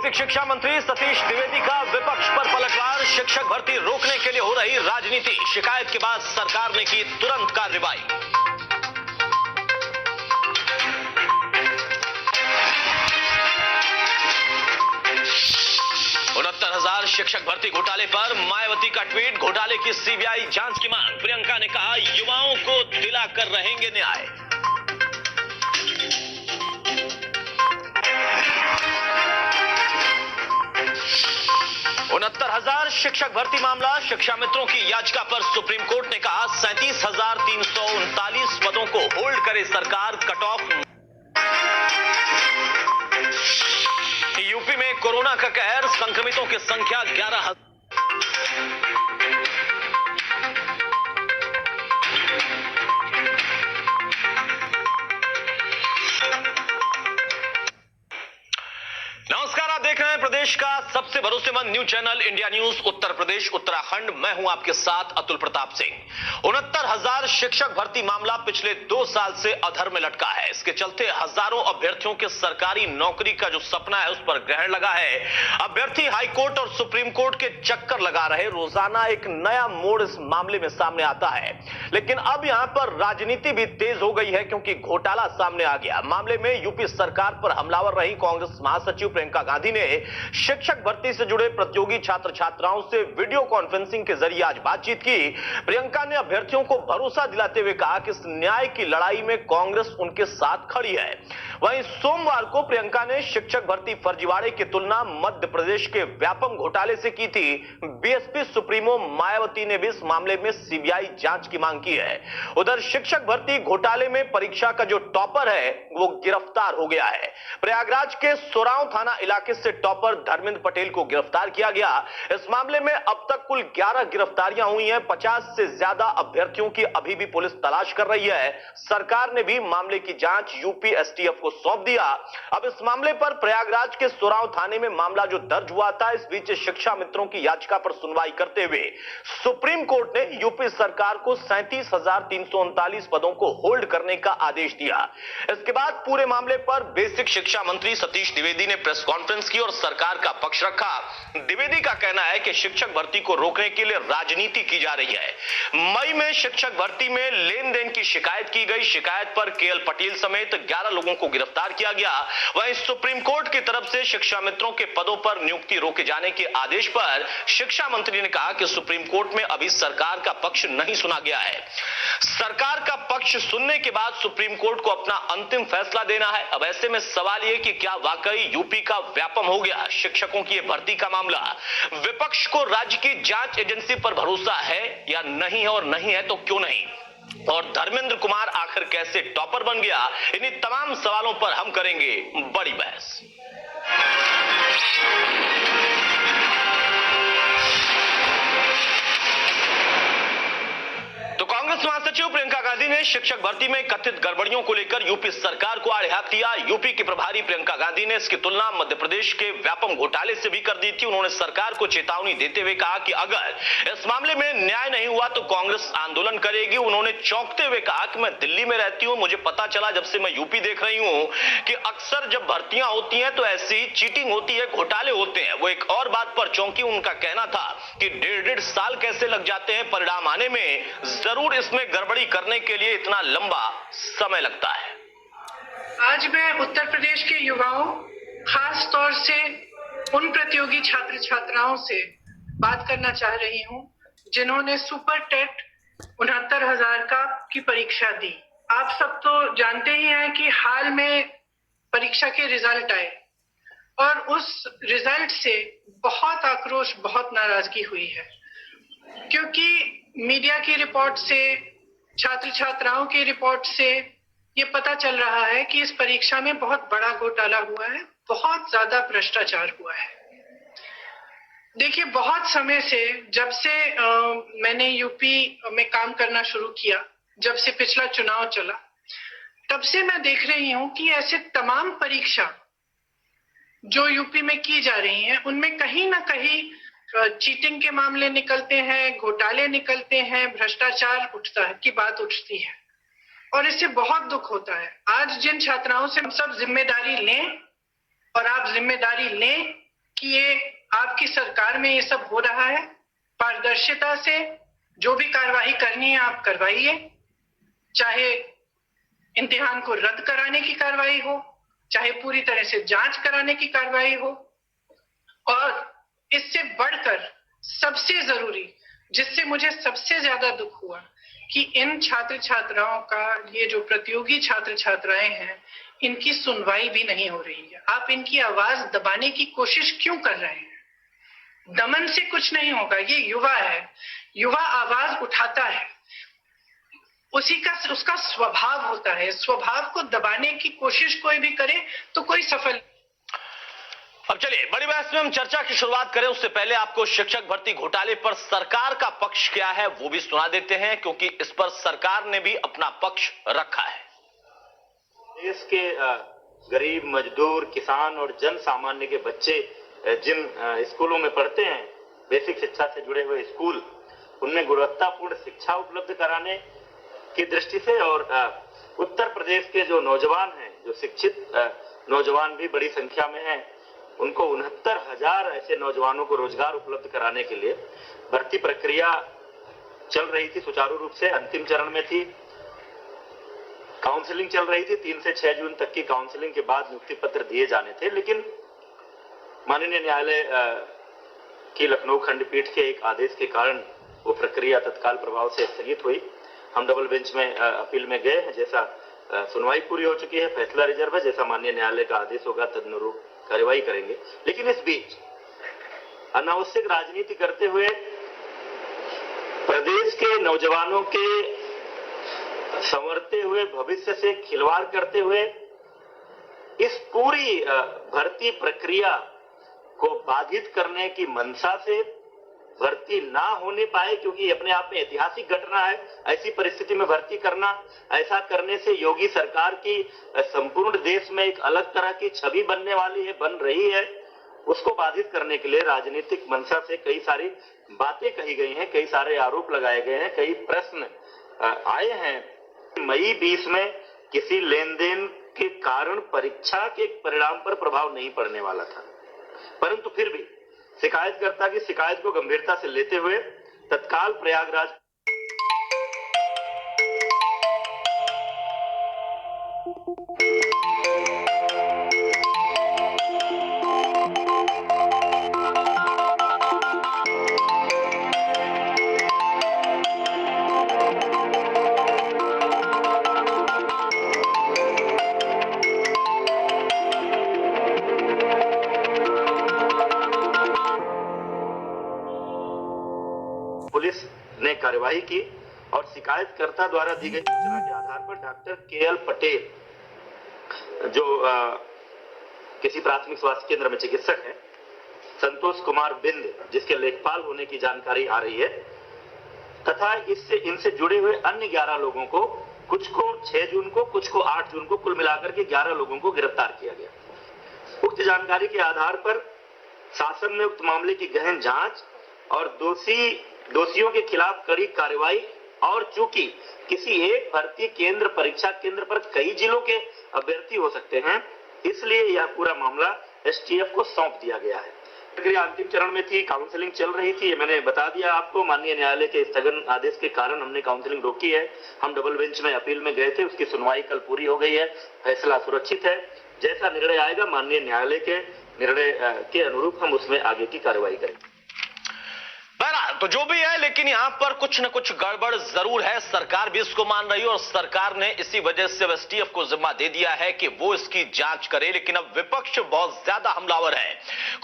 Basic शिक्षा मंत्री सतीश द्विवेदी का विपक्ष पर पलटवार। शिक्षक भर्ती रोकने के लिए हो रही राजनीति। शिकायत के बाद सरकार ने की तुरंत कार्रवाई। 69,000 शिक्षक भर्ती घोटाले पर मायावती का ट्वीट। घोटाले की सीबीआई जांच की मांग। प्रियंका ने कहा, युवाओं को दिलाकर रहेंगे न्याय। उनहत्तर 69,000 शिक्षक भर्ती मामला। शिक्षा मित्रों की याचिका पर सुप्रीम कोर्ट ने कहा, 37,339 पदों को होल्ड करे सरकार। Cut off. यूपी में कोरोना का कहर। संक्रमितों की संख्या 11,000। नमस्कार, आप देख रहे हैं प्रदेश का सबसे भरोसेमंद news channel India news Uttar Pradesh Uttarakhand. मैं हूं आपके साथ अतुल प्रताप सिंह। 69,000 शिक्षक भर्ती मामला पिछले 2 साल से अधर में लटका है। इसके चलते हजारों अभ्यर्थियों के सरकारी नौकरी का जो सपना है उस पर ग्रहण लगा है। अभ्यर्थी हाईकोर्ट और सुप्रीम कोर्ट के चक्कर लगा रहे। रोजाना एक नया मोड़ इस मामले में सामने आता है, लेकिन अब यहां पर राजनीति भी तेज हो गई है, क्योंकि घोटाला सामने आ गया। मामले में यूपी सरकार पर हमलावर रही कांग्रेस महासचिव प्रियंका गांधी ने शिक्षक भर्ती से जुड़े प्रतियोगी छात्र छात्राओं से वीडियो कॉन्फ्रेंसिंग के जरिए आज बातचीत की। प्रियंका ने अभ्यर्थियों को भरोसा दिलाते हुए कहा कि इस न्याय की लड़ाई में कांग्रेस उनके साथ खड़ी है। वहीं सोमवार को प्रियंका ने शिक्षक भर्ती फर्जीवाड़े की तुलना मध्य प्रदेश के व्यापम घोटाले से की थी। बीएसपी सुप्रीमो मायावती ने भी इस मामले में सीबीआई जांच की मांग की है। उधर शिक्षक भर्ती घोटाले में परीक्षा का जो टॉपर है वो गिरफ्तार हो गया है। प्रयागराज के सोरांव थाना इलाके से टॉपर धर्मेंद्र पटेल को गिरफ्तार किया गया। इस मामले में अब तक कुल 11 गिरफ्तारियां हुई हैं। 50 से ज्यादा अभ्यर्थियों की अभी भी पुलिस तलाश कर रही है। सरकार ने भी मामले की जांच यूपी एसटीएफ को सौंप दिया। अब इस मामले पर प्रयागराज के सोरांव थाने में मामला जो दर्ज हुआ था, इस बीच शिक्षा मित्रों की याचिका पर सुनवाई करते हुए सुप्रीम कोर्ट ने यूपी सरकार को 37,339 पदों को होल्ड करने का आदेश दिया। इसके बाद पूरे मामले पर बेसिक शिक्षा मंत्री सतीश द्विवेदी ने प्रेस कॉन्फ्रेंस की और सरकार का पक्ष रखा। द्विवेदी का कहना है कि शिक्षक भर्ती को रोकने के लिए राजनीति की जा रही है। मई में शिक्षक भर्ती में लेन देन की शिकायत की गई। शिकायत पर केएल पटेल समेत 11 लोगों को गिरफ्तार किया गया। वहीं सुप्रीम कोर्ट की तरफ से शिक्षा मित्रों के पदों पर नियुक्ति रोके जाने के आदेश पर शिक्षा मंत्री ने कहा कि सुप्रीम कोर्ट में अभी सरकार का पक्ष नहीं सुना गया है। सरकार का पक्ष सुनने के बाद सुप्रीम कोर्ट को अपना अंतिम फैसला देना है। अब ऐसे में सवाल यह कि क्या वाकई यूपी का व्यापम हो गया शिक्षकों की भर्ती का मामला? विपक्ष को राज्य की जांच एजेंसी पर भरोसा है या नहीं है, और नहीं है तो क्यों नहीं? और धर्मेंद्र कुमार आखिर कैसे टॉपर बन गया? इन्हीं तमाम सवालों पर हम करेंगे बड़ी बहस। तो कांग्रेस महासचिव प्रियंका गांधी ने शिक्षक भर्ती में कथित गड़बड़ियों को लेकर यूपी सरकार को आड़े हाथ लिया। यूपी की प्रभारी प्रियंका गांधी ने इसकी तुलना मध्य प्रदेश के व्यापम घोटाले से भी कर दी थी। उन्होंने सरकार को चेतावनी देते हुए कहा कि अगर इस मामले में न्याय नहीं हुआ तो कांग्रेस आंदोलन करेगी। उन्होंने चौंकते हुए कहा कि मैं दिल्ली में रहती हूं, मुझे पता चला जब से मैं यूपी देख रही हूं कि अक्सर जब भर्तियां होती हैं तो ऐसी चीटिंग होती है, घोटाले होते हैं। वो एक और बात पर चौंकी। उनका कहना था कि 1.5 साल कैसे लग जाते हैं परिणाम आने में, जरूर इसमें गड़बड़ी करने के लिए इतना लंबा समय लगता है। आज मैं उत्तर प्रदेश के युवाओं, खास तौर से उन प्रतियोगी छात्र छात्राओं से बात करना चाह रही हूं जिन्होंने सुपर टेट 69,000 की परीक्षा दी। आप सब तो जानते ही हैं कि हाल में परीक्षा के रिजल्ट आए और उस रिजल्ट से बहुत आक्रोश, बहुत नाराजगी हुई है, क्योंकि मीडिया की रिपोर्ट से, छात्र छात्राओं की रिपोर्ट से ये पता चल रहा है कि इस परीक्षा में बहुत बड़ा घोटाला हुआ है, बहुत ज्यादा भ्रष्टाचार हुआ है। देखिए, बहुत समय से, जब से मैंने यूपी में काम करना शुरू किया, जब से पिछला चुनाव चला, तब से मैं देख रही हूं कि ऐसे तमाम परीक्षा जो यूपी में की जा रही हैं, उनमें कहीं ना कहीं चीटिंग के मामले निकलते हैं, घोटाले निकलते हैं, भ्रष्टाचार उठता है की बात उठती है, और इससे बहुत दुख होता है। आज जिन छात्राओं से हम सब जिम्मेदारी लें, और आप जिम्मेदारी लें कि ये आपकी सरकार में ये सब हो रहा है। पारदर्शिता से जो भी कार्रवाई करनी है आप करवाइए, चाहे इम्तिहान को रद्द कराने की कार्रवाई हो, चाहे पूरी तरह से जांच कराने की कार्रवाई हो, और इससे बढ़कर सबसे जरूरी, जिससे मुझे सबसे ज्यादा दुख हुआ, कि इन छात्र छात्राओं का, ये जो प्रतियोगी छात्र छात्राएं हैं, इनकी सुनवाई भी नहीं हो रही है। आप इनकी आवाज दबाने की कोशिश क्यों कर रहे हैं? दमन से कुछ नहीं होगा। ये युवा है, युवा आवाज उठाता है, उसका स्वभाव होता है। स्वभाव को दबाने की कोशिश कोई भी करे तो कोई सफल। अब चलिए बड़ी बहस में हम चर्चा की शुरुआत करें, उससे पहले आपको शिक्षक भर्ती घोटाले पर सरकार का पक्ष क्या है वो भी सुना देते हैं, क्योंकि इस पर सरकार ने भी अपना पक्ष रखा है। देश के गरीब, मजदूर, किसान और जन सामान्य के बच्चे जिन स्कूलों में पढ़ते हैं, बेसिक शिक्षा से जुड़े हुए स्कूल, उनमें गुणवत्तापूर्ण शिक्षा उपलब्ध कराने की दृष्टि से, और उत्तर प्रदेश के जो नौजवान हैं, जो शिक्षित नौजवान भी बड़ी संख्या में हैं, उनको 69,000 ऐसे नौजवानों को रोजगार उपलब्ध कराने के लिए भर्ती प्रक्रिया चल रही थी, सुचारू रूप से अंतिम चरण में थी। काउंसलिंग चल रही थी, 3 से 6 जून तक की काउंसलिंग के बाद नियुक्ति पत्र दिए जाने थे, लेकिन माननीय न्यायालय की लखनऊ खंडपीठ के एक आदेश के कारण वो प्रक्रिया तत्काल प्रभाव से स्थगित हुई। हम डबल बेंच में अपील में गए हैं, जैसा सुनवाई पूरी हो चुकी है, फैसला रिजर्व है, जैसा माननीय न्यायालय का आदेश होगा तदनुरूप कार्रवाई करेंगे। लेकिन इस बीच अनावश्यक राजनीति करते हुए, प्रदेश के नौजवानों के संवरते हुए भविष्य से खिलवाड़ करते हुए, इस पूरी भर्ती प्रक्रिया को बाधित करने की मंशा से भर्ती ना होने पाए, क्योंकि अपने आप में ऐतिहासिक घटना है। ऐसी परिस्थिति में भर्ती करना, ऐसा करने से योगी सरकार की संपूर्ण देश में एक अलग तरह की छवि बनने वाली है, बन रही है। उसको बाधित करने के लिए राजनीतिक मंशा से कई सारी बातें कही गई हैं, कई सारे आरोप लगाए गए हैं, कई प्रश्न आए हैं। मई 20 में किसी लेन देन के कारण परीक्षा के परिणाम पर प्रभाव नहीं पड़ने वाला था, परंतु फिर भी शिकायतकर्ता की शिकायत को गंभीरता से लेते हुए तत्काल प्रयागराज पुलिस ने कार्यवाही की और शिकायतकर्ता द्वारा दी गई सूचना के आधार पर डॉक्टर KL पटेल, जो किसी प्राथमिक स्वास्थ्य केंद्र में चिकित्सक हैं, संतोष कुमार बिंद, जिसके लेखपाल होने की जानकारी आ रही है, तथा इनसे जुड़े हुए अन्य 11 लोगों को, कुछ को 6 जून को, कुछ को 8 जून को, कुल मिलाकर के 11 लोगों को गिरफ्तार किया गया। उक्त जानकारी के आधार पर शासन ने उक्त मामले की गहन जांच और दोषियों के खिलाफ कड़ी कार्रवाई, और चूंकि किसी एक भर्ती केंद्र, परीक्षा केंद्र पर कई जिलों के अभ्यर्थी हो सकते हैं, इसलिए यह पूरा मामला STF को सौंप दिया गया है। प्रक्रिया अंतिम चरण में थी, काउंसलिंग चल रही थी, ये मैंने बता दिया आपको। माननीय न्यायालय के स्थगन आदेश के कारण हमने काउंसलिंग रोकी है। हम डबल बेंच में अपील में गए थे, उसकी सुनवाई कल पूरी हो गई है, फैसला सुरक्षित है। जैसा निर्णय आएगा माननीय न्यायालय के निर्णय के अनुरूप हम उसमें आगे की कार्रवाई करेंगे। तो जो भी है, लेकिन यहां पर कुछ न कुछ गड़बड़ जरूर है। सरकार भी इसको मान रही है और सरकार ने इसी वजह से STF को जिम्मा दे दिया है कि वो इसकी जांच करे। लेकिन अब विपक्ष बहुत ज्यादा हमलावर है।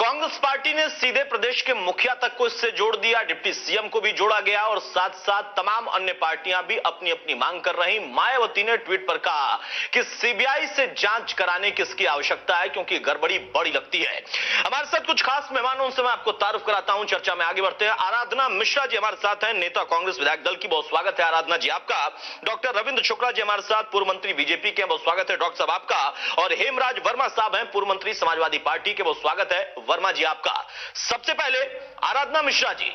कांग्रेस पार्टी ने सीधे प्रदेश के मुखिया तक को इससे जोड़ दिया, डिप्टी CM को भी जोड़ा गया, और साथ साथ तमाम अन्य पार्टियां भी अपनी अपनी मांग कर रही। मायावती ने ट्वीट पर कहा कि CBI से जांच कराने की इसकी आवश्यकता है, क्योंकि गड़बड़ी बड़ी लगती है। हमारे साथ कुछ खास मेहमानों से मैं आपको तारुफ कराता हूं, चर्चा में आगे बढ़ते हैं। आराधना मिश्रा जी हमारे साथ हैं, नेता कांग्रेस विधायक दल की, बहुत स्वागत है आराधना जी आपका। डॉक्टर रविंद्र शुक्ला जी हमारे साथ, पूर्व मंत्री बीजेपी के, बहुत स्वागत है डॉक्टर साहब आपका। और हेमराज वर्मा साहब हैं, पूर्व मंत्री समाजवादी पार्टी के, बहुत स्वागत है वर्मा जी आपका। सबसे पहले आराधना मिश्रा जी,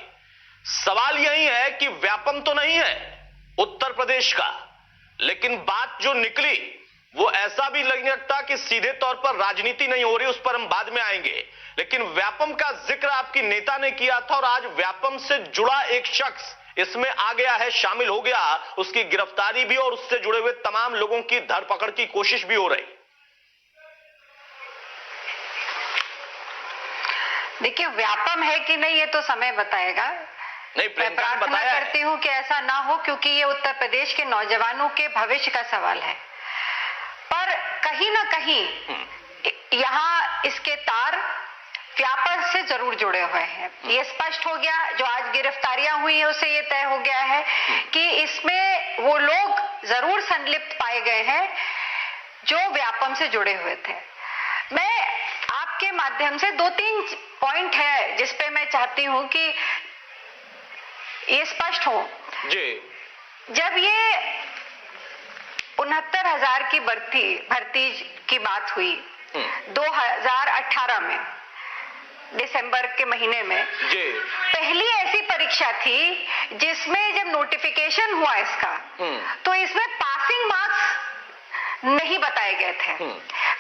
सवाल यही है कि व्यापम तो नहीं है उत्तर प्रदेश का, लेकिन बात जो निकली वो ऐसा भी नहीं लगता कि सीधे तौर पर राजनीति नहीं हो रही, उस पर हम बाद में आएंगे, लेकिन व्यापम का जिक्र आपकी नेता ने किया था और आज व्यापम से जुड़ा एक शख्स इसमें आ गया है, शामिल हो गया, उसकी गिरफ्तारी भी और उससे जुड़े हुए तमाम लोगों की धरपकड़ की कोशिश भी हो रही। देखिए, व्यापम है कि नहीं ये तो समय बताएगा। नहीं, मैं प्रार्थना करती हूँ कि ऐसा ना हो, क्योंकि ये उत्तर प्रदेश के नौजवानों के भविष्य का सवाल है। पर कहीं ना कहीं यहाँ इसके तार व्यापम से जरूर जुड़े हुए हैं। ये स्पष्ट हो गया, जो आज गिरफ्तारियां हुई है उससे ये तय हो गया है कि इसमें वो लोग जरूर संलिप्त पाए गए हैं जो व्यापम से जुड़े हुए थे। मैं आपके माध्यम से 2-3 पॉइंट है जिसपे मैं चाहती हूं कि ये स्पष्ट हो जी। जब ये 69,000 की भर्ती की बात हुई 2018 में दिसंबर के महीने में, जी, पहली ऐसी परीक्षा थी जिसमें जब नोटिफिकेशन हुआ इसका तो इसमें पासिंग मार्क्स नहीं बताए गए थे।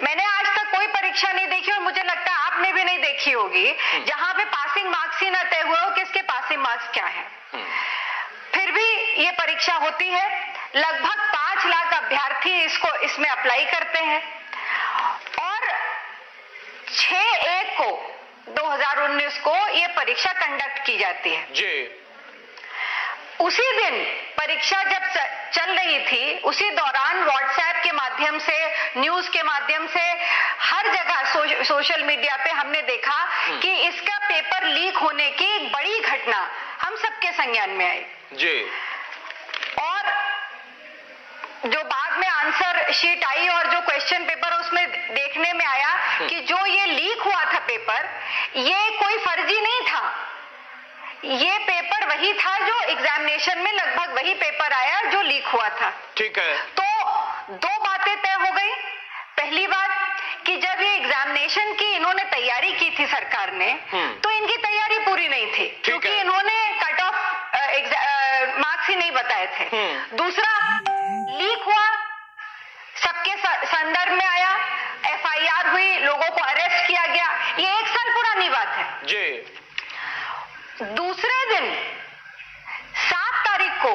मैंने आज तक कोई परीक्षा नहीं देखी और मुझे लगता है आपने भी नहीं देखी होगी जहां पे पासिंग मार्क्स ही ना तय हुए हो कि इसके पासिंग मार्क्स क्या है। फिर भी ये परीक्षा होती है, लगभग 5 लाख अभ्यर्थी इसमें अप्लाई करते हैं और 6/1 को 2019 को ये परीक्षा कंडक्ट की जाती है। जी। उसी दिन परीक्षा जब चल रही थी, उसी दौरान व्हाट्सएप के माध्यम से, न्यूज के माध्यम से, हर जगह सोशल मीडिया पे हमने देखा कि इसका पेपर लीक होने की एक बड़ी घटना हम सबके संज्ञान में आई। जी। और जो बाद में आंसर शीट आई और जो क्वेश्चन पेपर उसमें देखने में आया कि जो ये लीक हुआ था पेपर, ये कोई फर्जी नहीं था, ये पेपर वही था जो एग्जामिनेशन में लगभग वही पेपर आया जो लीक हुआ था। ठीक है। तो 2 बातें तय हो गई। पहली बात कि जब ये एग्जामिनेशन की इन्होंने तैयारी की थी सरकार ने, तो इनकी तैयारी पूरी नहीं थी, क्योंकि इन्होंने कट ऑफ मार्क्स ही नहीं बताए थे। दूसरा, लीक हुआ, सबके संदर्भ में आया, FIR हुई, लोगों को अरेस्ट किया गया, ये 1 साल पुरानी बात है। जी। दूसरे दिन 7 तारीख को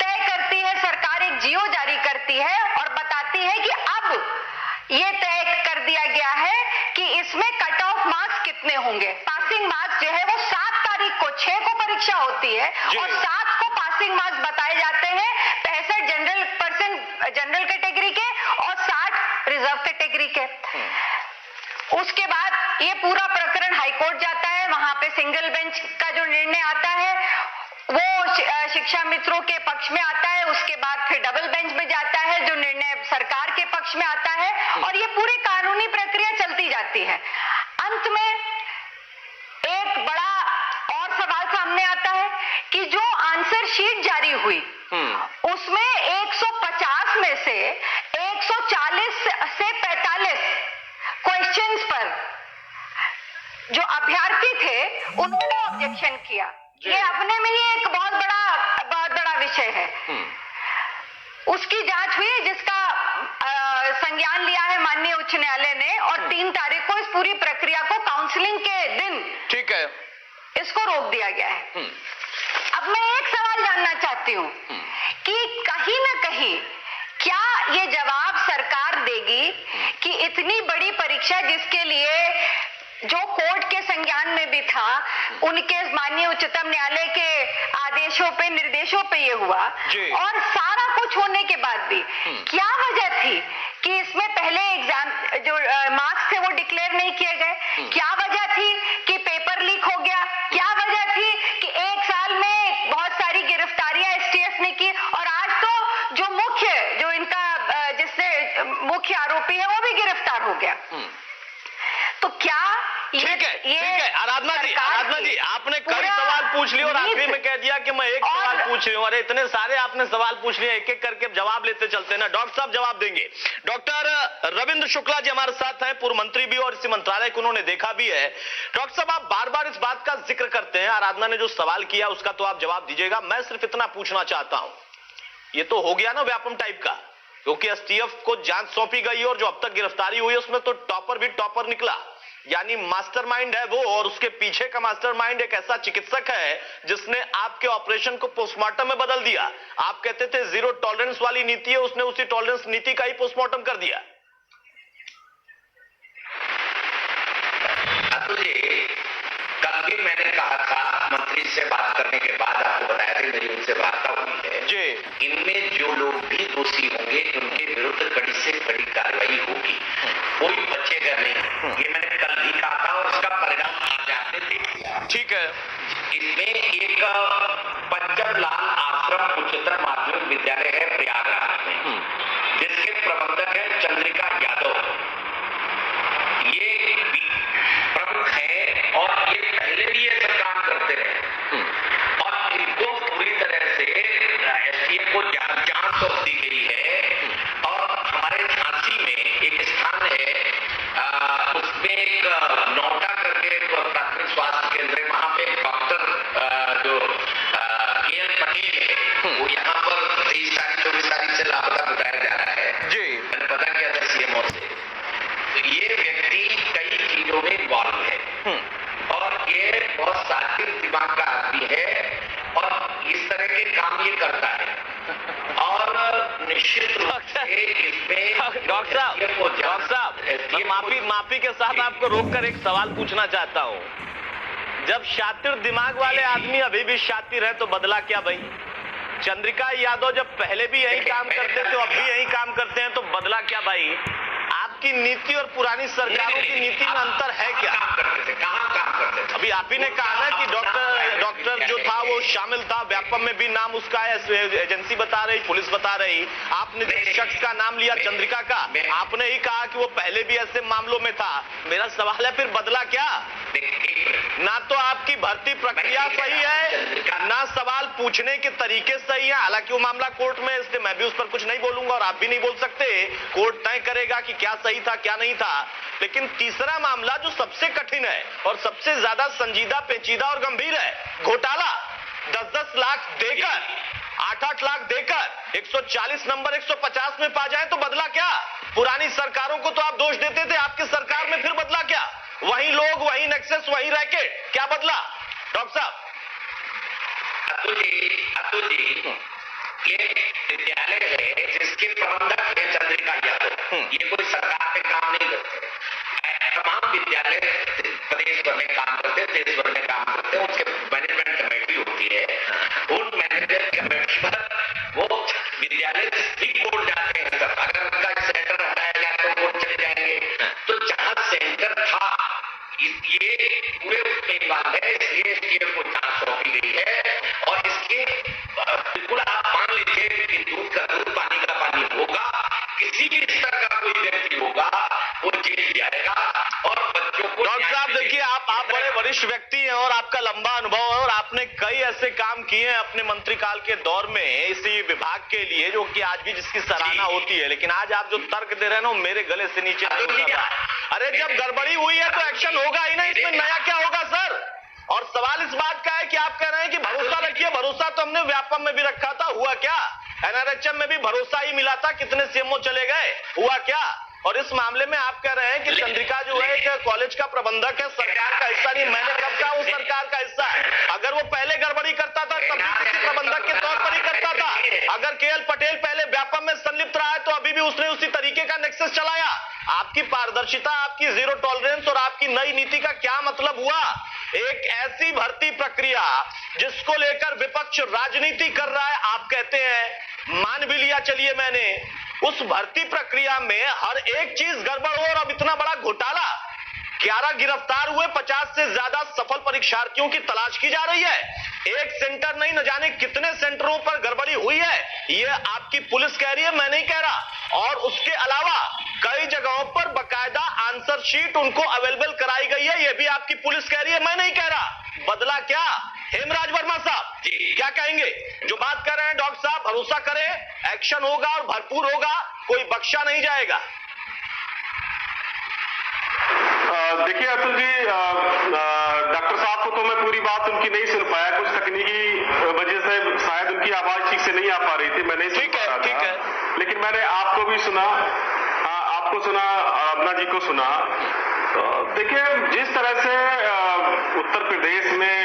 तय करती है सरकार, एक जियो जारी करती है और बताती है कि अब ये तय कर दिया गया है कि इसमें कट ऑफ मार्क्स कितने होंगे। पासिंग मार्क्स जो है वो 7 तारीख को, 6 को परीक्षा होती है और 7 को पासिंग मार्क्स बताए जाते हैं, 65% जनरल कैटेगरी के और 60 रिजर्व कैटेगरी के। उसके बाद ये पूरा प्रकरण हाईकोर्ट जाता है, वहां पे सिंगल बेंच का जो निर्णय आता है वो शिक्षा मित्रों के पक्ष में आता है, उसके बाद फिर डबल बेंच में जाता है जो निर्णय सरकार के पक्ष में आता है और ये पूरी कानूनी प्रक्रिया चलती जाती है। अंत में एक बड़ा और सवाल सामने आता है कि जो आंसर शीट जारी हुई उसमें 150 में से 140 से 45 क्वेश्चंस पर जो अभ्यर्थी थे उन्होंने ऑब्जेक्शन किया। ये अपने में ही एक बहुत बड़ा विषय है। उसकी जांच हुई जिसका संज्ञान लिया है माननीय उच्च न्यायालय ने और 3 तारीख को इस पूरी प्रक्रिया को काउंसलिंग के दिन, ठीक है, इसको रोक दिया गया है। अब मैं एक सवाल जानना चाहती हूँ कि कहीं ना कहीं क्या ये जवाब सरकार देगी कि इतनी बड़ी परीक्षा जिसके लिए जो कोर्ट के संज्ञान में भी था, उनके माननीय उच्चतम न्यायालय के आदेशों पे, निर्देशों पे ये हुआ और सारा कुछ होने के बाद भी क्या वजह थी कि इसमें पहले एग्जाम जो मार्क्स थे वो डिक्लेयर नहीं किए गए? क्या वजह थी कि पेपर लीक हो गया? क्या वजह थी कि 1 साल में बहुत सारी गिरफ्तारियां STF ने की और आज तो जो इनका जिससे मुख्य आरोपी है वो भी गिरफ्तार हो गया? तो क्या ठीक है आराधना जी आपने कई सवाल पूछ लिए और आखिरी में कह दिया कि मैं एक सवाल पूछ रही हूँ। अरे इतने सारे आपने सवाल पूछ लिए, एक एक करके जवाब लेते चलते ना। डॉक्टर साहब जवाब देंगे। डॉक्टर रविंद्र शुक्ला जी हमारे साथ हैं, पूर्व मंत्री भी और इसी मंत्रालय को उन्होंने देखा भी है। डॉक्टर साहब, आप बार बार इस बात का जिक्र करते हैं, आराधना ने जो सवाल किया उसका तो आप जवाब दीजिएगा। मैं सिर्फ इतना पूछना चाहता हूं, ये तो हो गया ना व्यापम टाइप का, क्योंकि एसटीएफ को जांच सौंपी गई और जो अब तक गिरफ्तारी हुई है उसमें तो टॉपर भी टॉपर निकला, यानी मास्टरमाइंड है वो, और उसके पीछे का मास्टरमाइंड एक ऐसा चिकित्सक है जिसने आपके ऑपरेशन को पोस्टमार्टम में बदल दिया। आप कहते थे जीरो टॉलरेंस वाली नीति है, उसने उसी टॉलरेंस नीति का ही पोस्टमार्टम कर दिया। अतुल जी, कल भी मैंने कहा था, मंत्री से बात करने के बाद आपको बताया था, मेरी उनसे वार्ता हुई है जी। इनमें जो लोग भी दोषी होंगे उनके विरुद्ध कड़ी से कड़ी कार्रवाई होगी, कोई बचेगा नहीं। ये मैंने कल भी कहा था और उसका परिणाम आज आपने देख लिया। ठीक है। इसमें एक पंचमलाल आश्रम उच्चतर माध्यमिक विद्यालय है प्रयागराज में, जिसके प्रबंधक है चंद्रिका यादव। ये प्रमुख है और ये पहले भी ये सब काम करते रहे और इनको पूरी तरह से एसटीएफ को जांच सौंप दी गई है। और हमारे झांसी में एक स्थान है, उसमें एक नोटा करके प्राथमिक स्वास्थ्य केंद्र है, वहां पे डॉक्टर जो केएल पटेल है, वो यहाँ पर 23 तारीख 24 तारीख से लापता बताया जा रहा है जी। मैंने पता किया था सीएमओ से। ये व्यक्ति कई चीजों में इन्वॉल्व है और ये बहुत सात्विक दिमाग का आदमी है और इस तरह के काम ये करता है और निश्चित रूप से इसमें डॉक्टर साहब मैं माफी के साथ आपको रोककर एक सवाल पूछना चाहता हूं। जब शातिर दिमाग वाले आदमी अभी भी शातिर है तो बदला क्या भाई? चंद्रिका यादव जब पहले भी यही काम करते थे, अब भी यही काम करते हैं, तो बदला क्या भाई? आपकी नीति और पुरानी सरकारों की नीति में अंतर है क्या? काम करते थे, कहाँ काम करते थे? अभी आप ही ने कहा ना कि डॉक्टर जो था वो शामिल था, व्यापम में भी नाम उसका है, एजेंसी बता रही, पुलिस बता रही। आपने जिस शख्स का नाम लिया चंद्रिका का, आपने ही कहा कि वो पहले भी ऐसे मामलों में था। मेरा सवाल है फिर बदला क्या? ना तो आपकी भर्ती प्रक्रिया सही है, ना सवाल पूछने के तरीके सही है। हालांकि वो मामला कोर्ट में, इसलिए मैं भी उस पर कुछ नहीं बोलूंगा और आप भी नहीं बोल सकते, कोर्ट तय करेगा कि क्या सही था क्या नहीं था। लेकिन तीसरा मामला जो सबसे कठिन है और सबसे ज्यादा संजीदा, पेचीदा और गंभीर है, घोटाला 10-10 लाख देकर, 8-8 लाख देकर 140 नंबर 150 में पा जाए तो बदला क्या? पुरानी सरकारों को तो आप दोष देते थे, आपकी सरकार में फिर बदला क्या? वही लोग, वही नेक्सस, वही रैकेट, क्या बदला डॉक्टर साहब? अतुल जी, ये विद्यालय है जिसके प्रबंधक है चंद्रिका यादव। ये कोई सरकार पे काम नहीं करते, तमाम विद्यालय प्रदेश भर में काम करते हैं, देश भर में काम करते हैं। उसके मैनेजमेंट कमेटी होती है, उन मैनेजमेंट कमेटी पर वो विद्यालय भी कोर्ट जाते हैं। सर, अगर उनका सेंटर हटाया जाए तो कोर्ट चले जाएंगे। तो जहां सेंटर था ये पूरे उसके बाद है, इसलिए एसटीएफ को जांच सौंपी गई है और इसके बिल्कुल आप मान लीजिए कि दूध का दूध, पानी का पानी होगा। किसी भी स्तर का कोई व्यक्ति होगा वो जेल जाएगा और बच्चों को। डॉक्टर साहब देखिए, आप बड़े वरिष्ठ व्यक्ति हैं और आपका लंबा अनुभव है और आपने कई ऐसे काम किए हैं अपने मंत्रिकाल के दौर में इसी विभाग के लिए, जो कि आज भी जिसकी सराहना होती है। लेकिन आज आप जो तर्क दे रहे हैं ना, मेरे गले से नीचे नहीं उतर रहा। अरे जब गड़बड़ी हुई है तो एक्शन होगा ही ना, इसमें नया क्या होगा सर? और सवाल इस बात का है कि आप कह रहे हैं कि भरोसा रखिए, भरोसा तो हमने व्यापम में भी रखा था, हुआ क्या? एनआरएचएम में भी भरोसा ही मिला था, कितने सीएमओ चले गए, हुआ क्या? और इस मामले में आप कह रहे हैं कि चंद्रिका जो है एक कॉलेज का प्रबंधक है, सरकार का हिस्सा नहीं। मैंने कब कहा वो सरकार का हिस्सा है? अगर वो पहले गड़बड़ी करता था तब भी किसी प्रबंधक के तौर पर ही करता था। अगर केएल पटेल पहले व्यापम में संलिप्त रहा है तो अभी भी उसने उसी तरीके का नेक्सस चलाया। आपकी पारदर्शिता, आपकी जीरो टॉलरेंस और आपकी नई नीति का क्या मतलब हुआ? एक ऐसी भर्ती प्रक्रिया जिसको लेकर विपक्ष राजनीति कर रहा है, आप कहते हैं मान भी लिया, चलिए मैंने, उस भर्ती प्रक्रिया में हर एक चीज गड़बड़ हो और अब इतना बड़ा घोटाला, 11 गिरफ्तार हुए, 50 से ज्यादा सफल परीक्षार्थियों की तलाश की जा रही है। एक सेंटर नहीं, न जाने कितने सेंटरों पर गड़बड़ी हुई है, ये आपकी पुलिस कह रही है, मैं नहीं कह रहा। और उसके अलावा कई जगहों पर बकायदा आंसर शीट उनको अवेलेबल कराई गई है, ये भी आपकी पुलिस कह रही है, मैं नहीं कह रहा। बदला क्या? हेमराज वर्मा साहब क्या कहेंगे? जो बात कर रहे हैं डॉक्टर साहब, भरोसा करें, एक्शन होगा और भरपूर होगा, कोई बख्शा नहीं जाएगा। देखिए अतुल जी, डॉक्टर साहब को तो मैं पूरी बात उनकी नहीं सुन पाया, कुछ तकनीकी वजह से शायद उनकी आवाज ठीक से नहीं आ पा रही थी, मैं नहीं सुन पा रहा था। लेकिन मैंने आपको भी सुना, आपको सुना, आराधना जी को सुना। तो देखिए, जिस तरह से उत्तर प्रदेश में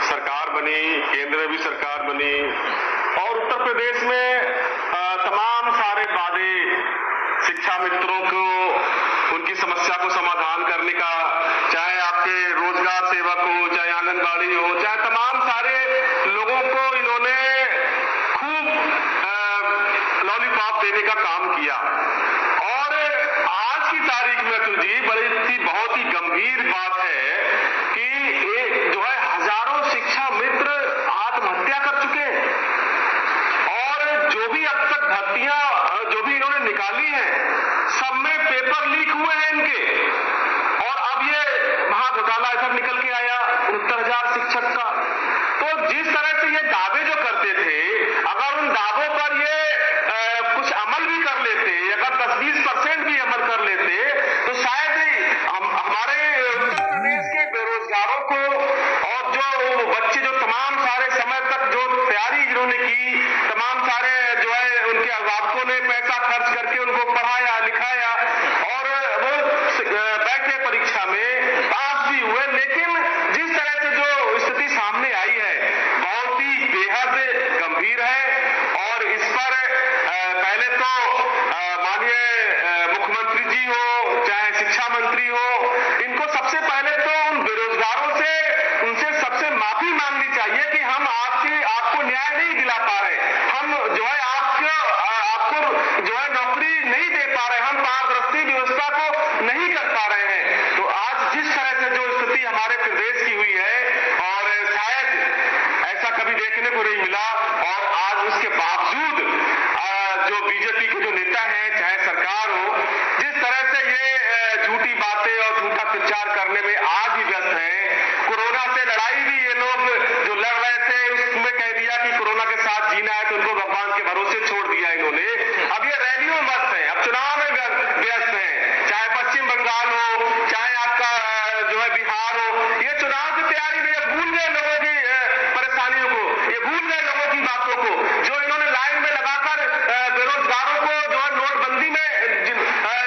सरकार बनी, केंद्र में भी सरकार बनी, और उत्तर प्रदेश में तमाम सारे वादे शिक्षा मित्रों को उनकी समस्या को समाधान करने का, चाहे आपके रोजगार सेवक हो, चाहे आंगनबाड़ी हो, चाहे तमाम सारे लोगों को इन्होंने खूब लॉलीपॉप देने का काम किया। और आज की तारीख में तो जी बड़ी बहुत ही गंभीर बात है कि ये जो है हजारों शिक्षा मित्र आत्महत्या कर चुके हैं, और जो भी अब तक भर्तियां जो भी इन्होंने निकाली हैं सब में पेपर लीक हुए हैं इनके, और अब ये महाघोटाला ऐसा निकल के आया 69,000 शिक्षक का। तो जिस तरह से ये दावे जो करते थे, अगर उन दावों पर ये कुछ अमल भी कर लेते, अगर 10-20% भी अमल कर लेते, तो शायद हमारे उत्तर प्रदेश के बेरोजगारों को, और जो बच्चे जो तमाम सारे समय तक जो तैयारी जिन्होंने की, तमाम सारे जो है उनके अभिभावकों ने पैसा खर्च करके उनको पढ़ाया लिखाया, और वो बैठे परीक्षा में पास भी हुए, लेकिन जिस तरह से जो स्थिति सामने आई है बहुत ही बेहद गंभीर है। और इस पर पहले तो माननीय मुख्यमंत्री जी हो, चाहे शिक्षा मंत्री हो, इनको सबसे पहले तो उन बेरोजगारों से, उनसे सबसे माफी मांगनी चाहिए कि हम आपको न्याय नहीं दिला पा रहे, हम जो है आपको जो है नौकरी नहीं दे पा रहे, हम पारदर्शी व्यवस्था को नहीं कर पा रहे हैं। तो आज जिस तरह से जो स्थिति हमारे प्रदेश की हुई है, और शायद ऐसा कभी देखने को नहीं मिला, और आज उसके बावजूद जो बीजेपी के जो नेता हैं, चाहे सरकार हो, जिस तरह से ये झूठी बातें और झूठा प्रचार करने में आज भी व्यस्त हैं। कोरोना से लड़ाई भी ये लोग जो लड़ रहे थे, उसमें कह दिया कि कोरोना के साथ जीना है, तो उनको भगवान के भरोसे छोड़ दिया इन्होंने। अब ये रैलियों में मस्त है, अब चुनाव में व्यस्त है, चाहे पश्चिम बंगाल हो, चाहे आपका जो है बिहार हो, ये चुनाव की तैयारी में ये भूल गए लोगों की परेशानियों को, ये भूल गए लोगों की बातों को, जो इन्होंने लाइन में लगाकर बेरोजगारों को जो है नोटबंदी में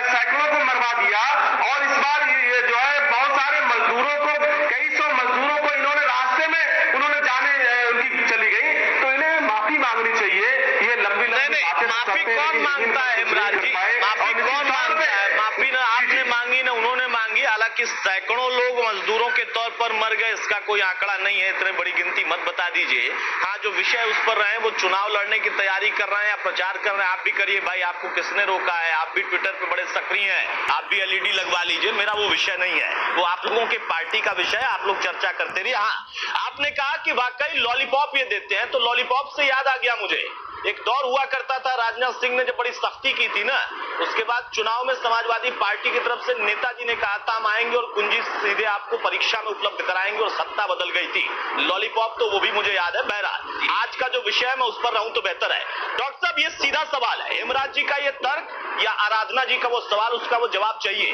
सैकड़ों को मरवा दिया, और इस बार ये जो है बहुत सारे मजदूरों को, कई सौ मजदूरों को इन्होंने रास्ते में उन्होंने जाने उनकी चली गई। तो इन्हें माफी मांगनी चाहिए। ये लंबी माफी कौन मांगता है इमरान जी? माफी कौन मांगता है? माफी ना आपने मांगी ना उन्होंने मांगी। हालांकि सैकड़ों लोग मजदूरों के तौर पर मर गए, इसका कोई आंकड़ा नहीं है, इतने बड़ी गिनती मत बता दीजिए। हाँ, जो विषय उस पर रहे, वो चुनाव लड़ने की तैयारी कर रहे हैं या प्रचार कर रहे हैं, आप भी करिए भाई, आपको किसने रोका है? आप भी ट्विटर पे बड़े सक्रिय हैं, आप भी एलईडी लगवा लीजिए, मेरा वो विषय नहीं है, वो आप लोगों के पार्टी का विषय है, आप लोग चर्चा करते रहिए। हाँ, आपने कहा कि वाकई लॉलीपॉप ये देते हैं, तो लॉलीपॉप से याद आ गया मुझे, एक दौर हुआ करता था, राजनाथ सिंह ने जब बड़ी सख्ती की थी ना, उसके बाद चुनाव में समाजवादी पार्टी की तरफ से नेताजी ने कहा था हम आएंगे और कुंजी सीधे आपको परीक्षा में उपलब्ध कराएंगे, और सत्ता बदल गई थी। लॉलीपॉप तो वो भी मुझे याद है। बहरहाल आज का जो विषय है मैं उस पर रहूं तो बेहतर है। डॉक्टर साहब, ये सीधा सवाल है, इमरान जी का ये तर्क या आराधना जी का वो सवाल, उसका वो जवाब चाहिए।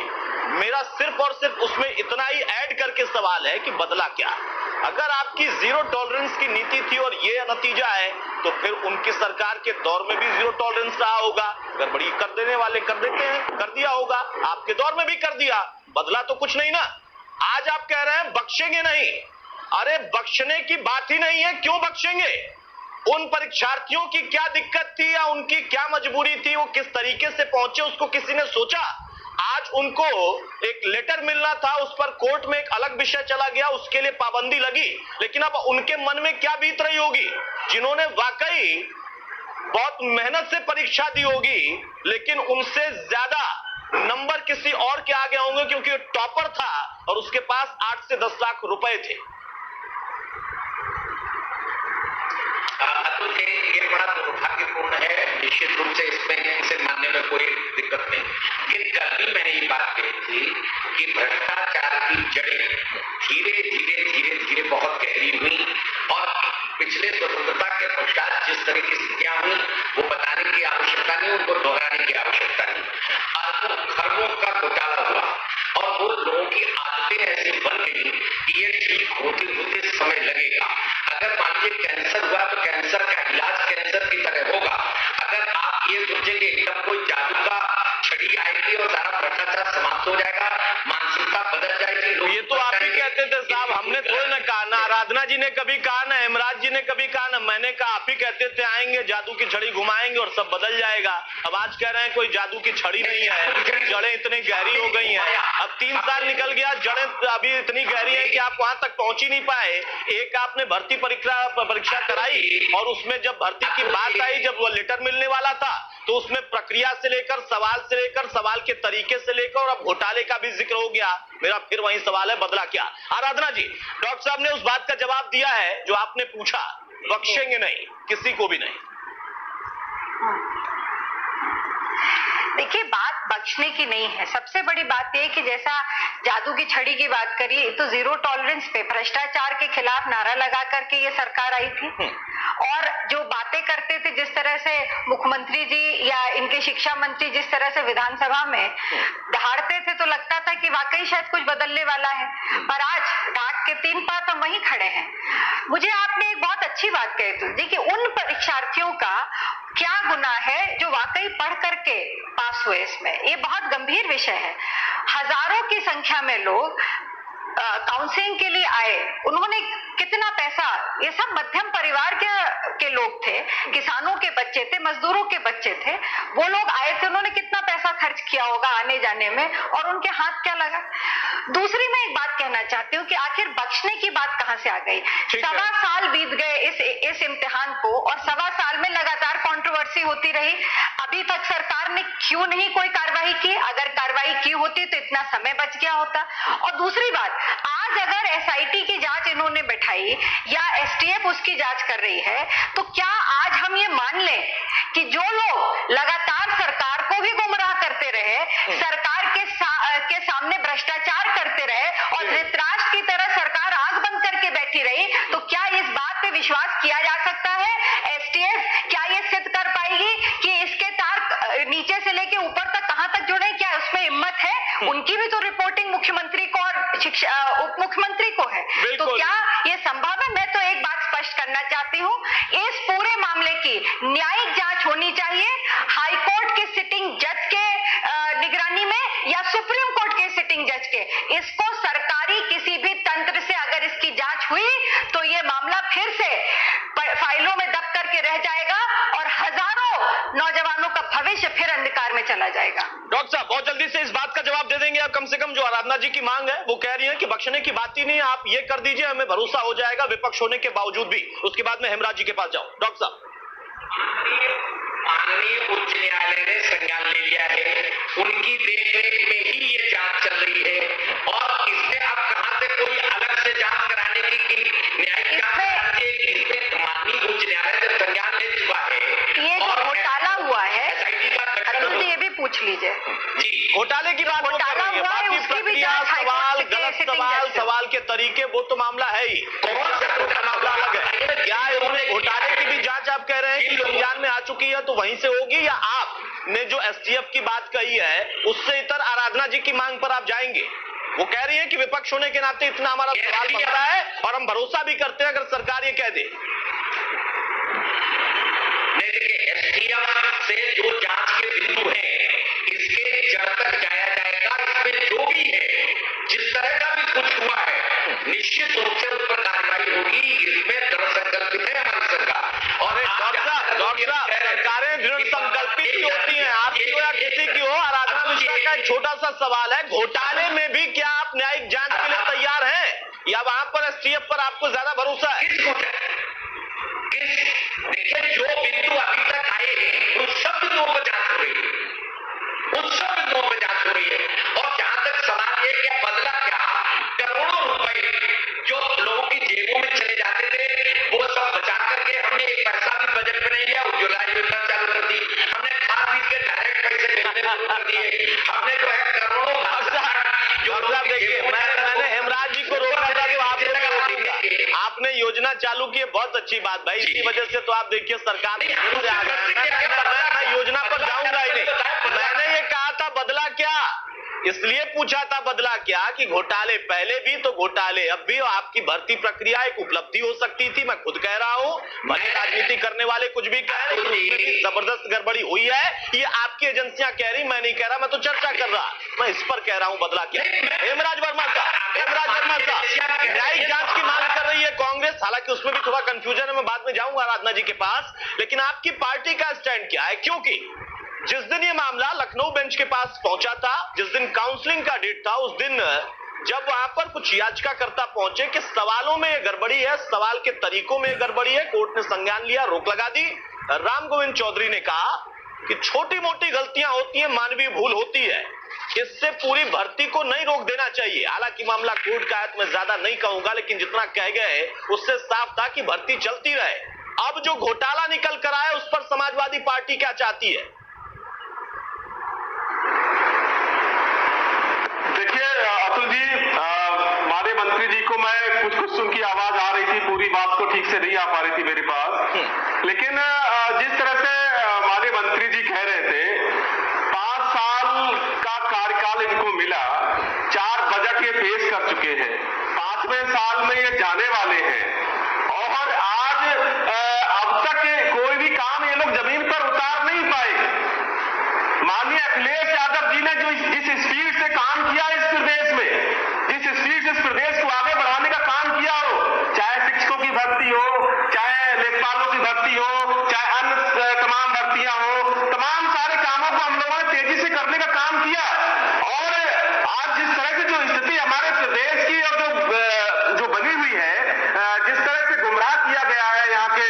मेरा सिर्फ और सिर्फ उसमें इतना ही ऐड करके सवाल है कि बदला क्या? अगर आपकी जीरो टॉलरेंस की नीति थी और ये नतीजा है, तो फिर उनकी सरकार के दौर में भी जीरो टॉलरेंस रहा होगा, गड़बड़ी कर देने वाले कर देते हैं, कर दिया होगा, आपके दौर में भी कर दिया, बदला तो कुछ नहीं ना। आज आप कह रहे हैं बख्शेंगे नहीं, अरे बख्शने की बात ही नहीं है, क्यों बख्शेंगे? उन परीक्षार्थियों की क्या दिक्कत थी या उनकी क्या मजबूरी थी, वो किस तरीके से पहुंचे, उसको किसी ने सोचा? आज उनको एक लेटर मिलना था, उस पर कोर्ट में एक अलग विषय चला गया, उसके लिए पाबंदी लगी, लेकिन अब उनके मन में क्या बीत रही होगी, जिन्होंने वाकई बहुत मेहनत से परीक्षा दी होगी, लेकिन उनसे ज्यादा नंबर किसी और के आगे होंगे क्योंकि टॉपर था और उसके पास 8 से 10 लाख रुपए थे। अतुल, ये बड़ा दुर्भाग्यपूर्ण है, निश्चित रूप से इसमें इसे मानने में कोई दिक्कत नहीं। लेकिन कल भी मैंने ये बात कही थी कि भ्रष्टाचार की जड़ें धीरे धीरे धीरे धीरे बहुत गहरी हुई, और पिछले स्वतंत्रता के पश्चात जिस तरह की स्थितियां हुई वो बताने की आवश्यकता नहीं, उनको दोहराने की आवश्यकता नहीं। अरबों खरबों का घोटाला हुआ और वो लोगों की आदतें ऐसी बन गई कि ये ठीक होते समय लगेगा। अगर मान लीजिए कैंसर हुआ तो कैंसर का इलाज कैंसर की तरह होगा। अगर आप ये सोचेंगे एकदम कोई जादू का छड़ी आएगी और सारा भ्रष्टाचार समाप्त हो जाएगा, मानसिकता बदल जाएगी। ये तो आप ही कहते थे साहब, हमने थोड़ी ना कहा, ना आराधना जी ने कभी कहा, ना हेमराज जी ने कभी कहा, ना मैंने कहा। आप ही कहते थे आएंगे जादू की छड़ी घुमाएंगे और सब बदल जाएगा। अब आज कह रहे हैं कोई जादू की छड़ी नहीं है, जड़ें इतनी गहरी हो गई हैं। अब 3 साल निकल गया, जड़ें अभी इतनी गहरी हैं कि आप वहां तक पहुंच ही नहीं पाए। एक आपने भर्ती परीक्षा कराई और उसमें जब भर्ती की बात आई, जब वो लेटर मिलने वाला था, तो उसमें प्रक्रिया से लेकर सवाल के तरीके से लेकर और अब घोटाले का भी जिक्र हो गया। मेरा फिर वही सवाल है, बदला क्या? आराधना जी, डॉक्टर साहब ने उस बात का जवाब दिया है जो आपने पूछा, बख्शेंगे नहीं, किसी को भी नहीं। देखिए, बात बख्शने की नहीं है। सबसे बड़ी बात यह कि जैसा जादू की छड़ी की बात करी, तो जीरो टॉलरेंस पे भ्रष्टाचार के खिलाफ नारा लगा करके ये सरकार आई थी। और जो बातें करते थे, जिस तरह से मुख्यमंत्री जी या इनके शिक्षा मंत्री जिस तरह से विधानसभा में दहाड़ते थे, तो लगता था कि वाकई शायद कुछ बदलने वाला है। पर आज ढाक के 3 पात हम वहीं खड़े हैं। मुझे आपने एक बहुत अच्छी बात कही थी जी, कि उन परीक्षार्थियों का क्या गुनाह है जो वाकई पढ़ करके पास हुए। इसमें ये बहुत गंभीर विषय है। हजारों की संख्या में लोग काउंसलिंग के लिए आए, उन्होंने कितना पैसा, ये सब मध्यम परिवार के लोग थे, किसानों के बच्चे थे, मजदूरों के बच्चे थे, वो लोग आए थे, उन्होंने कितना पैसा खर्च किया होगा आने जाने में, और उनके हाथ क्या लगा। दूसरी मैं एक बात कहना चाहती हूँ कि आखिर बख्शने की बात कहां से आ गई। 1.25 साल बीत गए इस इम्तिहान को, और 1.25 साल में लगातार कंट्रोवर्सी होती रही। अभी तक सरकार ने क्यों नहीं कोई कार्रवाई की? अगर कार्रवाई की होती तो इतना समय बच गया होता। और दूसरी बात, आज अगर एसआईटी की जांच इन्होंने बैठाई या एसटीएफ उसकी जांच कर रही है, तो क्या आज हम ये मान लें कि जो लोग लगातार सरकार को भी गुमराह करते रहे, सरकार के सामने भ्रष्टाचार करते रहे और धृतराष्ट्र की तरह सरकार आंख बंद करके बैठी रही, तो क्या इस बात पे विश्वास किया जा सकता है? एसटीएफ क्या ये सिद्ध कर पाएगी कि इसके तार नीचे से लेके ऊपर तक कहां तक जुड़े? क्या उसमें हिम्मत है? उनकी भी तो रिपोर्टिंग मुख्यमंत्री को और उप मुख्यमंत्री को है। तो क्या ये संभव है? मैं तो एक बात स्पष्ट करना चाहती हूँ, इस पूरे मामले की न्यायिक जांच होनी चाहिए, हाईकोर्ट के सिटिंग जज के निगरानी में या सुप्रीम कोर्ट के सिटिंग जज के। इसको सरकारी किसी भी तंत्र से अगर इसकी जांच हुई तो ये मामला फिर से फाइलों में दब करके रह जाएगा और हजारों नौजवानों का भविष्य फिर अंधकार में चला जाएगा। डॉक्टर साहब, बहुत जल्दी से इस बात का जवाब दे देंगे आप? कम से कम जो आराधना जी की मांग है, वो कह रही है कि बख्शने की बात ही नहीं, आप ये कर दीजिए, हमें भरोसा हो जाएगा विपक्ष होने के बावजूद भी। उसके बाद में हेमराज जी के पास जाऊं। डॉक्टर साहब, माननीय उच्च न्यायालय ने संज्ञान ले लिया है, उनकी देखरेख में ही ये जांच चल रही है, और इसमें अब कहां से कोई अलग से जांच कराने की न्यायिक जांच, इसमें माननीय उच्च न्यायालय से संज्ञान ले चुका है। ये जो घोटाला हुआ है, अतुल जी ये भी पूछ लीजिए जी, घोटाले की बात घोटाला हुआ है, उसकी भी जांच सवाल, गलत सवाल के तरीके, वो तो मामला है ही, मामला अलग है। क्या उन्होंने घोटाले की भी जांच आप कह रहे हैं कि संज्ञान में आ चुकी है, तो वहीं से होगी, या आपने जो एसटीएफ की बात कही है उससे इतर आराधना जी की मांग पर आप जाएंगे? वो कह रही है कि विपक्ष होने के नाते इतना हमारा सवाल बनता है और हम भरोसा भी करते हैं अगर सरकार ये कह दे। एसटीएफ से जो जांच के बिंदु हैं, इसके जड़ तक जाया जाएगा। इसमें जो भी है, जिस तरह का भी कुछ हुआ है, निश्चित रूप से उस पर कार्रवाई होगी। इसमें दृढ़ संकल्पित है हमारी सरकार। और सरकारें दृढ़ संकल्पित ही होती हैं, आपकी हो या किसी की हो। आराधना मिश्रा का एक छोटा सा सवाल है, घोटाले में भी क्या आप न्यायिक जांच के लिए तैयार हैं, या वहां पर एसटीएफ पर आपको ज्यादा भरोसा है? देखिए, जो बिंदु अभी तक आए उन सब बिंदुओं पर जांच हो रही है, उन सब बिंदुओं पर जांच हो रही है। और जहां तक सवाल है क्या बदला, क्या करोड़ों रुपए जो लोगों की जेबों में चले जाते थे, वो सब बचा करके हमने एक पैसा भी बजट में नहीं लिया, उज्ज्वला योजना चालू कर दी, हमने खाद बीज के डायरेक्ट पैसे देने शुरू कर दिए, हमने जो है करोड़ों देखिए, मैंने हेमराज जी को रोका था कि आपने योजना चालू की है, बहुत अच्छी बात भाई, इसी वजह से तो आप देखिए सरकार मैं योजना पर जाऊंगा ही नहीं। मैंने ये कहा था बदला क्या, इसलिए पूछा था बदला क्या कि घोटाले पहले भी तो घोटाले अब भी, और आपकी भर्ती प्रक्रिया एक उपलब्धि हो सकती थी। मैं खुद कह रहा हूं, भले राजनीति करने वाले कुछ भी कह रहे हैं, उसमें भी जबरदस्त गड़बड़ी हुई है। ये आपकी एजेंसियां कह रही, मैं नहीं कह रहा, मैं तो चर्चा कर रहा। मैं इस पर कह रहा हूं बदला क्या। हेमराज वर्मा साहब न्यायिक जांच की मांग कर रही है कांग्रेस, हालांकि उसमें भी थोड़ा कंफ्यूजन है, मैं बाद में जाऊंगा आराधना जी के पास। लेकिन आपकी पार्टी का स्टैंड क्या है? क्योंकि जिस दिन ये मामला लखनऊ बेंच के पास पहुंचा था, जिस दिन काउंसलिंग का डेट था, उस दिन जब वहां पर कुछ याचिकाकर्ता पहुंचे कि सवालों में गड़बड़ी है, सवाल के तरीकों में गड़बड़ी है, कोर्ट ने संज्ञान लिया, रोक लगा दी। राम गोविंद चौधरी ने कहा कि छोटी मोटी गलतियां होती हैं, मानवीय भूल होती है, इससे पूरी भर्ती को नहीं रोक देना चाहिए। हालांकि मामला कोर्ट का है तो मैं ज्यादा नहीं कहूंगा, लेकिन जितना कह गए उससे साफ था कि भर्ती चलती रहे। अब जो घोटाला निकल कर आया उस पर समाजवादी पार्टी क्या चाहती है? देखिए अतुल जी, माननीय मंत्री जी को मैं कुछ उनकी आवाज आ रही थी, पूरी बात को ठीक से नहीं आ पा रही थी मेरे पास। लेकिन जिस तरह से माननीय मंत्री जी कह रहे थे, 5 साल का कार्यकाल इनको मिला, 4 बजट ये पेश कर चुके हैं, 5वें साल में ये जाने वाले हैं, और आज अब तक कोई भी काम ये लोग जमीन पर उतार नहीं पाए। माननीय अखिलेश यादव जी ने जो जिस स्पीड से काम किया इस प्रदेश में, जिस स्पीड से इस प्रदेश को आगे बढ़ाने का काम किया हो, चाहे शिक्षकों की भर्ती हो, चाहे लेखपालों की भर्ती हो, चाहे अन्य तमाम भर्तियां हो, तमाम सारे कामों को हम लोगों ने तेजी से करने का काम किया। और आज जिस तरह से जो स्थिति हमारे प्रदेश की और जो बनी हुई है, जिस तरह से गुमराह किया गया है यहाँ के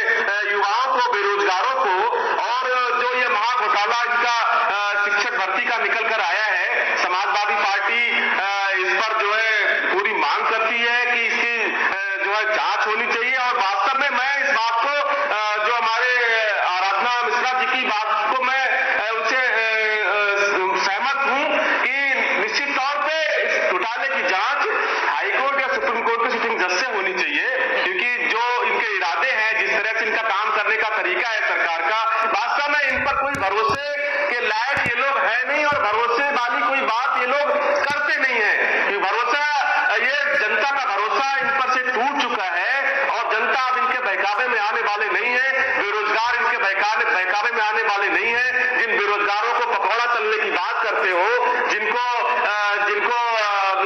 युवाओं को, बेरोजगारों को, और जो ये महाघोटाला इनका शिक्षक भर्ती का निकल कर आया है, समाजवादी पार्टी इस पर जो है पूरी मांग करती है कि इसकी जो है जांच होनी चाहिए। और वास्तव में मैं इस बात को जो हमारे आराधना मिश्रा जी की बात को मैं उनसे सहमत हूं कि निश्चित तौर पे इस घोटाले की जांच हाईकोर्ट या सुप्रीम कोर्ट के सिटिंग जज से होनी चाहिए, क्योंकि जो इनके इरादे हैं, जिस तरह से इनका काम करने का तरीका है सरकार का, वास्तव में इन पर कोई भरोसे के लायक ये लोग है नहीं, और भरोसे वाली कोई बात ये लोग करते नहीं है। भरोसा, ये जनता का भरोसा इन पर से टूट चुका है, और जनता अब इनके बहकावे में आने वाले नहीं है, बेरोजगार इनके बहकावे में आने वाले नहीं है। जिन बेरोजगारों को पकौड़ा तलने की बात करते हो, जिनको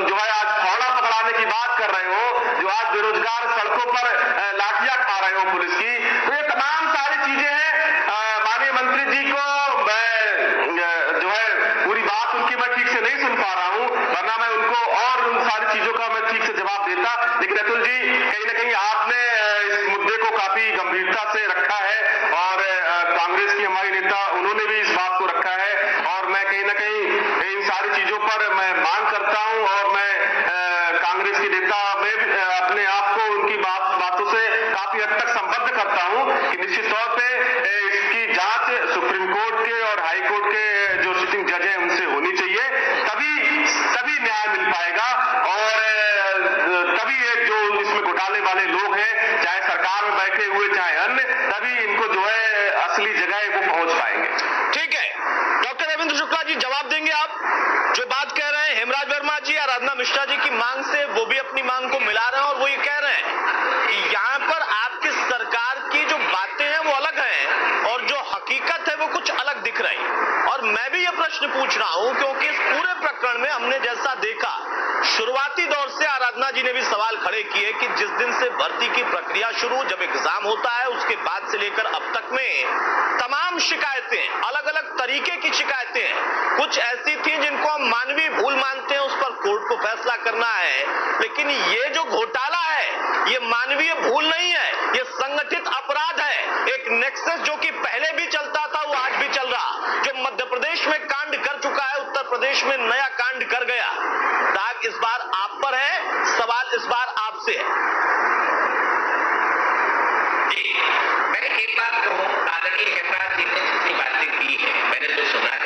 जो है आज फौड़ा पकड़ाने की बात कर रहे हो, जो आज बेरोजगार सड़कों पर लाठियां खा रहे हो पुलिस की, तो ये तमाम सारी चीजें हैं। माननीय मंत्री जी को जो है पूरी बात उनकी मैं ठीक से नहीं सुन पा रहा हूं, वरना मैं उनको और उन सारी चीजों का मैं ठीक से जवाब देता। लेकिन अतुल जी, कहीं ना कहीं आपने इस मुद्दे को काफी गंभीरता से रखा है, और कांग्रेस की हमारी नेता उन्होंने भी इस बात को रखा है, और मैं कहीं ना कहीं इन सारी चीजों पर मैं मांग करता हूं, और मैं कांग्रेस की नेता में अपने आप को उनकी बातों से काफी हद तक संबद्ध करता हूं कि निश्चित तौर पे इसकी जांच सुप्रीम कोर्ट के और हाई कोर्ट के जो सिटिंग जज हैं उनसे होनी चाहिए, तभी न्याय मिल पाएगा, और तभी ये जो इसमें घोटाले वाले लोग हैं, चाहे सरकार में बैठे हुए चाहे अन्य, तभी इनको जो है असली जगह वो पहुंच पाएंगे। ठीक है, डॉक्टर रविंद्र शुक्ला जी जवाब देंगे आप जो बात कह रहे हैं। हेमराज वर्मा जी, आराधना मिश्रा जी की मांग से वो भी अपनी मांग को मिला रहे हैं, और वो ये कह रहे हैं कि यहाँ पर आपकी सरकार की जो बातें हैं वो अलग हैं, और जो हकीकत है वो कुछ अलग दिख रही। और मैं भी ये प्रश्न पूछ रहा हूं क्योंकि इस पूरे प्रकरण में हमने जैसा देखा, शुरुआती दौर से आराधना जी ने भी सवाल खड़े किए कि जिस दिन से भर्ती की प्रक्रिया शुरू, जब एग्जाम होता है, उसके बाद से लेकर अब तक में तमाम शिकायतें, अलग अलग तरीके की शिकायतें हैं। कुछ ऐसी थी जिनको हम मानवीय भूल मानते हैं, उस पर कोर्ट को फैसला करना है, लेकिन ये जो घोटाला है ये मानवीय भूल नहीं है, ये संगठित अपराध है। एक नेक्सस जो कि पहले भी चलता था वो आज भी चल रहा, जो मध्य प्रदेश में कांड कर चुका है, उत्तर प्रदेश में नया कांड कर गया। दाग इस बार आप पर है, सवाल इस बार आपसे है। मैं एक बात कहूं, आदरणीय हेमराज जी ने जितनी बातें की है मैंने तो सुना है,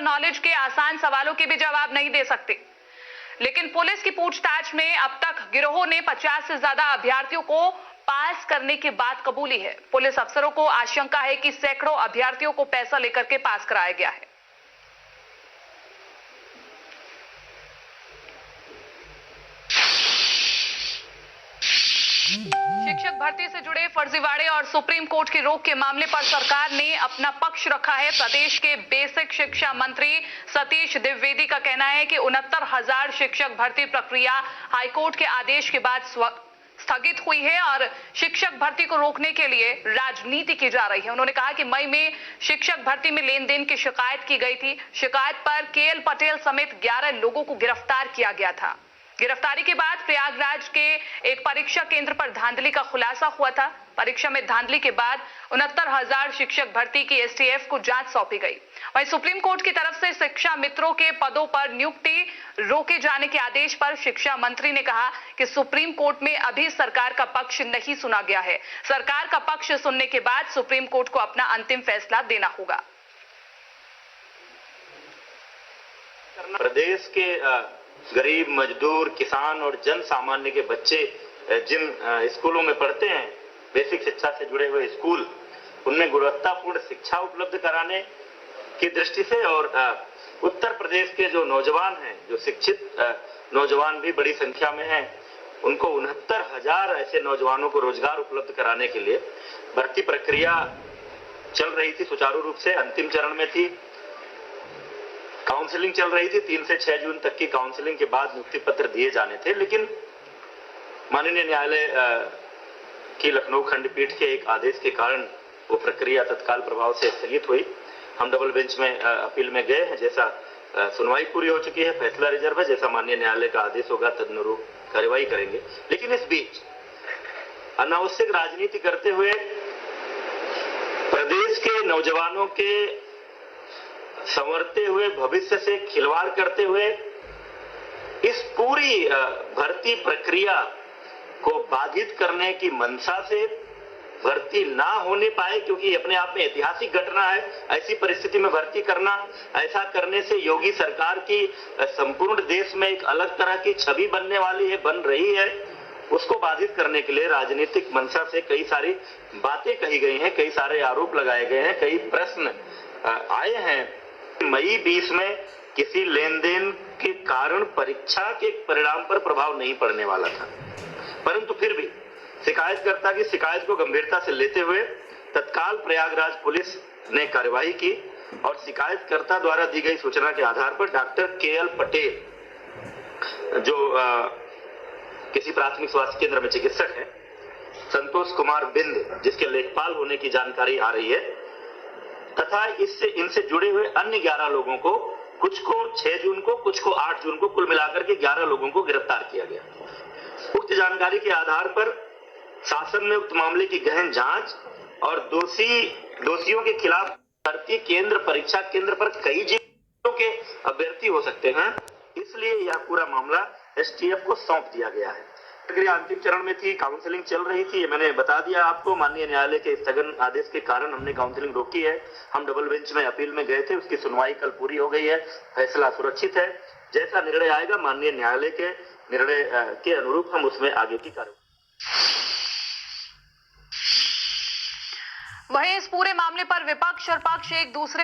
नॉलेज के आसान सवालों के भी जवाब नहीं दे सकते। लेकिन पुलिस की पूछताछ में अब तक गिरोह ने 50 से ज्यादा अभ्यर्थियों को पास करने की बात कबूली है। पुलिस अफसरों को आशंका है कि सैकड़ों अभ्यर्थियों को पैसा लेकर के पास कराया गया है। शिक्षक भर्ती से जुड़े फर्जीवाड़े और सुप्रीम कोर्ट की रोक के मामले पर सरकार ने अपना पक्ष रखा है। प्रदेश के बेसिक शिक्षा मंत्री सतीश द्विवेदी का कहना है कि 69,000 शिक्षक भर्ती प्रक्रिया हाईकोर्ट के आदेश के बाद स्थगित हुई है और शिक्षक भर्ती को रोकने के लिए राजनीति की जा रही है। उन्होंने कहा कि मई में शिक्षक भर्ती में लेन देन की शिकायत की गई थी। शिकायत पर केएल पटेल समेत 11 लोगों को गिरफ्तार किया गया था। गिरफ्तारी के बाद प्रयागराज के एक परीक्षा केंद्र पर धांधली का खुलासा हुआ था। परीक्षा में धांधली के बाद 69,000 शिक्षक भर्ती की एसटीएफ को जांच सौंपी गई। वहीं सुप्रीम कोर्ट की तरफ से शिक्षा मित्रों के पदों पर नियुक्ति रोके जाने के आदेश पर शिक्षा मंत्री ने कहा कि सुप्रीम कोर्ट में अभी सरकार का पक्ष नहीं सुना गया है। सरकार का पक्ष सुनने के बाद सुप्रीम कोर्ट को अपना अंतिम फैसला देना होगा। प्रदेश के गरीब, मजदूर, किसान और जन सामान्य के बच्चे जिन स्कूलों में पढ़ते हैं, बेसिक शिक्षा से जुड़े हुए स्कूल, उनमें गुणवत्तापूर्ण शिक्षा उपलब्ध कराने की दृष्टि से और उत्तर प्रदेश के जो नौजवान हैं, जो शिक्षित नौजवान भी बड़ी संख्या में हैं, उनको 69,000 ऐसे नौजवानों को रोजगार उपलब्ध कराने के लिए भर्ती प्रक्रिया चल रही थी, सुचारू रूप से अंतिम चरण में थी। काउंसलिंग चल रही थी। 3 से 6 जून तक की काउंसलिंग के बाद नियुक्ति पत्र दिए जाने थे, लेकिन माननीय न्यायालय की लखनऊ खंडपीठ के एक आदेश के कारण वो प्रक्रिया तत्काल प्रभाव से स्थगित हुई। हम डबल बेंच में अपील में गए हैं। जैसा सुनवाई पूरी हो चुकी है, फैसला रिजर्व है, जैसा माननीय न्यायालय का आदेश होगा तदनुरूप कार्रवाई करेंगे। लेकिन इस बीच अनावश्यक राजनीति करते हुए प्रदेश के नौजवानों के संवरते हुए भविष्य से खिलवाड़ करते हुए इस पूरी भर्ती प्रक्रिया को बाधित करने की मंशा से भर्ती ना होने पाए, क्योंकि अपने आप में ऐतिहासिक घटना है। ऐसी परिस्थिति में भर्ती करना, ऐसा करने से योगी सरकार की संपूर्ण देश में एक अलग तरह की छवि बनने वाली है, बन रही है। उसको बाधित करने के लिए राजनीतिक मंशा से कई सारी बातें कही गई हैं, कई सारे आरोप लगाए गए हैं, कई प्रश्न आए हैं। मई 20 में किसी लेन देन के कारण परीक्षा के परिणाम पर प्रभाव नहीं पड़ने वाला था, परंतु फिर भी शिकायतकर्ता की शिकायत को गंभीरता से लेते हुए तत्काल प्रयागराज पुलिस ने कार्यवाही की और शिकायतकर्ता द्वारा दी गई सूचना के आधार पर डॉक्टर केएल पटेल, जो किसी प्राथमिक स्वास्थ्य केंद्र में चिकित्सक हैं, संतोष कुमार बिंद, जिसके लेखपाल होने की जानकारी आ रही है, तथा इनसे जुड़े हुए अन्य 11 लोगों को, कुछ को 6 जून को, कुछ को 8 जून को, कुल मिलाकर के 11 लोगों को गिरफ्तार किया गया। उक्त जानकारी के आधार पर शासन ने उक्त मामले की गहन जांच और दोषियों के खिलाफ भर्ती केंद्र, परीक्षा केंद्र पर कई जिलों के अभ्यर्थी हो सकते हैं, इसलिए यह पूरा मामला एसटीएफ को सौंप दिया गया है। प्रक्रिया अंतिम चरण में थी, काउंसलिंग चल रही थी, ये मैंने बता दिया आपको। माननीय न्यायालय के स्थगन आदेश के कारण हमने काउंसलिंग रोकी है। हम डबल बेंच में अपील में गए थे, उसकी सुनवाई कल पूरी हो गई है, फैसला सुरक्षित है। जैसा निर्णय आएगा माननीय न्यायालय के निर्णय के अनुरूप हम उसमें आगे की कार्रवाई। वहीं इस पूरे मामले पर विपक्ष और पक्ष एक दूसरे